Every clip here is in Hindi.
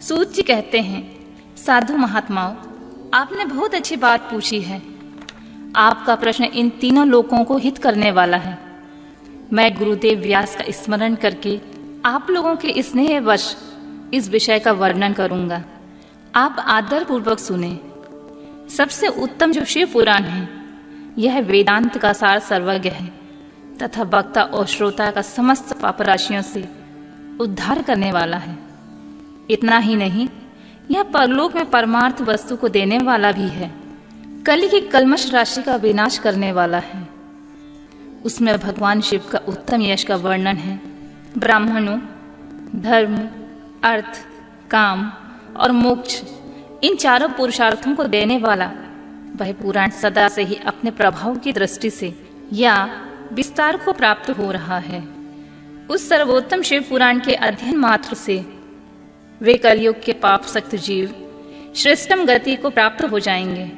सूत जी कहते हैं, साधु महात्माओं, आपने बहुत अच्छी बात पूछी है। आपका प्रश्न इन तीनों लोगों को हित करने वाला है। मैं गुरुदेव व्यास का स्मरण करके आप लोगों के स्नेहवश इस विषय का वर्णन करूंगा। आप आदर पूर्वक सुने। सबसे उत्तम जो शिव पुराण है, यह वेदांत का सार सर्वज्ञ है तथा वक्ता और श्रोता का समस्त पाप राशियों से उद्धार करने वाला है। इतना ही नहीं, यह परलोक में परमार्थ वस्तु को देने वाला भी है। कलि की कल्मश राशि का विनाश करने वाला है। उसमें भगवान शिव का उत्तम यश का वर्णन है। ब्राह्मणों, धर्म, अर्थ, काम और मोक्ष, इन चारों पुरुषार्थों को देने वाला वह पुराण सदा से ही अपने प्रभाव की दृष्टि से या विस्तार को प्राप्त हो रहा है। उस सर्वोत्तम शिव पुराण के अध्ययन मात्र से वे कलयुग के पाप सक्त जीव श्रेष्ठतम गति को प्राप्त हो जाएंगे।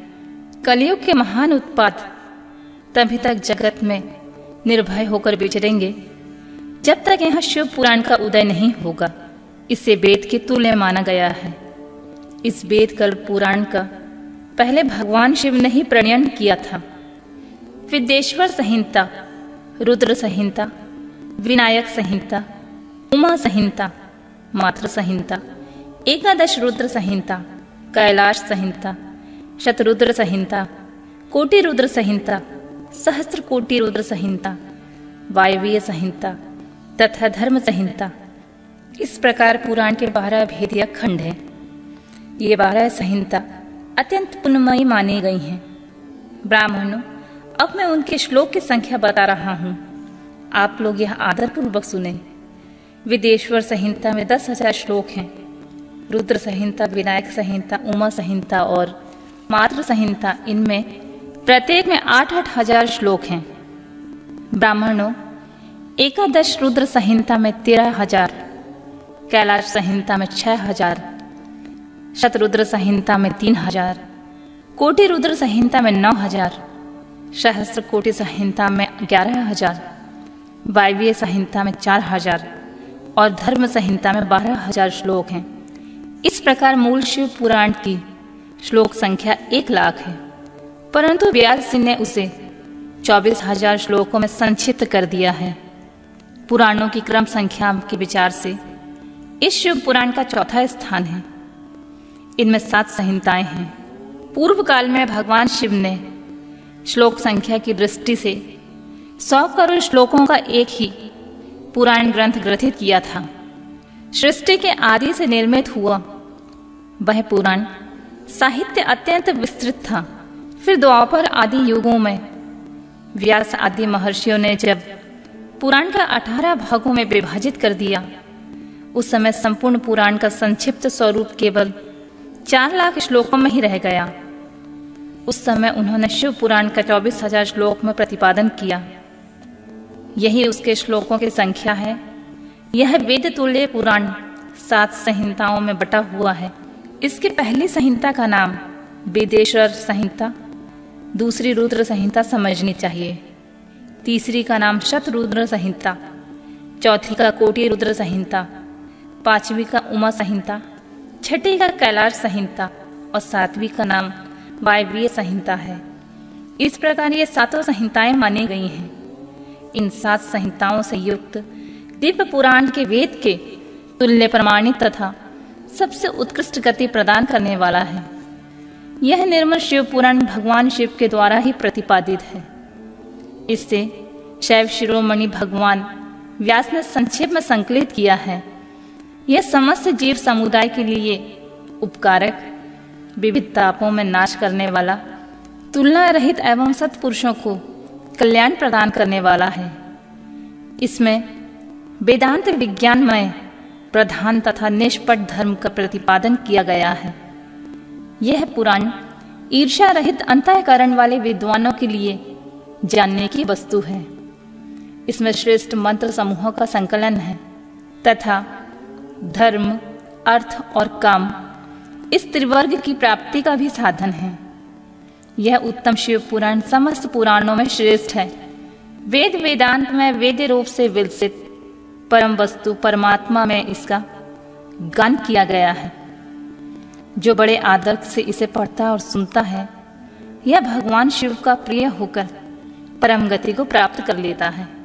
कलयुग के महान उत्पात तभी तक जगत में निर्भय होकर विचरेंगे जब तक यहाँ शिव पुराण का उदय नहीं होगा। इसे वेद के तुल्य माना गया है। इस वेद कल्प पुराण का पहले भगवान शिव ने ही प्रणयन किया था। विदेश्वर संहिता, रुद्र संहिता, विनायक संहिता, उमा संहिता, मातृ संहिता, एकादश रुद्र संहिता, कैलाश संहिता, शतरुद्र संहिता, कोटि रुद्र संहिता, सहस्त्र कोटि रुद्र संहिता, वायवीय संहिता तथा धर्म संहिता, इस प्रकार पुराण के 12 भेदीय खंड हैं। ये 12 संहिता अत्यंत पुण्यमयी मानी गई हैं। ब्राह्मणों, अब मैं उनके श्लोक की संख्या बता रहा हूँ। आप लोग यह आदरपूर्वक सुने। विदेश्वर संहिता में 10,000 श्लोक हैं। रुद्र संहिता, विनायक संहिता, उमा संहिता और मातृ संहिता, इनमें प्रत्येक में 8-8 हजार श्लोक हैं। ब्राह्मणों, एकादश रुद्र संहिता में 13,000, कैलाश संहिता में 6,000, शतरुद्र संहिता में 3,000, कोटि रुद्र संहिता में 9,000, सहस्त्र कोटि संहिता में 11,000, वायवीय संहिता में 4,000 और धर्म संहिता में 12,000 श्लोक हैं। इस प्रकार मूल शिव पुराण की श्लोक संख्या 1,00,000 है, परंतु व्यास जी ने उसे 24,000 श्लोकों में संक्षिप्त कर दिया है। पुराणों की क्रम संख्या के विचार से इस शिव पुराण का चौथा स्थान है। इनमें 7 संहिताएं हैं। पूर्व काल में भगवान शिव ने श्लोक संख्या की दृष्टि से 100 करोड़ श्लोकों का एक ही पुराण ग्रंथ ग्रथित किया था। सृष्टि के आदि से निर्मित हुआ वह पुराण साहित्य अत्यंत विस्तृत था। फिर द्वापर आदि युगों में व्यास आदि महर्षियों ने जब पुराण का 18 भागों में विभाजित कर दिया, उस समय संपूर्ण पुराण का संक्षिप्त स्वरूप केवल 4,00,000 श्लोकों में ही रह गया। उस समय उन्होंने शिव पुराण का 24,000 श्लोक में प्रतिपादन किया। यही उसके श्लोकों की संख्या है। यह वेद तुल्य पुराण 7 संहिताओं में बटा हुआ है। इसकी पहली संहिता का नाम वेदेश्वर संहिता, दूसरी रुद्र संहिता समझनी चाहिए, तीसरी का नाम शतरुद्र संहिता, चौथी का कोटि रुद्र संहिता, पांचवी का उमा संहिता, छठी का कैलाश संहिता और 7वीं का नाम वायवीय संहिता है। इस प्रकार ये 7 संहिताएं मानी गई हैं। इन 7 संहिताओं से युक्त दिव्य पुराण के वेद के तुल्य प्रमाणित तथा सबसे उत्कृष्ट गति प्रदान करने वाला है। यह निर्मल शिव पुराण भगवान शिव के द्वारा ही प्रतिपादित है। इससे शैव शिरोमणि भगवान व्यास ने संक्षेप में संकलित किया है। यह समस्त जीव समुदाय के लिए उपकारक, विविध तापों में नाश करने वाला, तुलना रहित एवं सत्पुरुषों को कल्याण प्रदान करने वाला है। इसमें वेदांत विज्ञानमय प्रधान तथा निष्पट धर्म का प्रतिपादन किया गया है। यह पुराण ईर्ष्या रहित अंतःकरण वाले विद्वानों के लिए जानने की वस्तु है। इसमें श्रेष्ठ मंत्र समूहों का संकलन है तथा धर्म, अर्थ और काम, इस त्रिवर्ग की प्राप्ति का भी साधन है। यह उत्तम शिव पुराण समस्त पुराणों में श्रेष्ठ है। वेद वेदांत में वेद्य रूप से विलसित परम वस्तु परमात्मा में इसका गान किया गया है। जो बड़े आदर से इसे पढ़ता और सुनता है, यह भगवान शिव का प्रिय होकर परम गति को प्राप्त कर लेता है।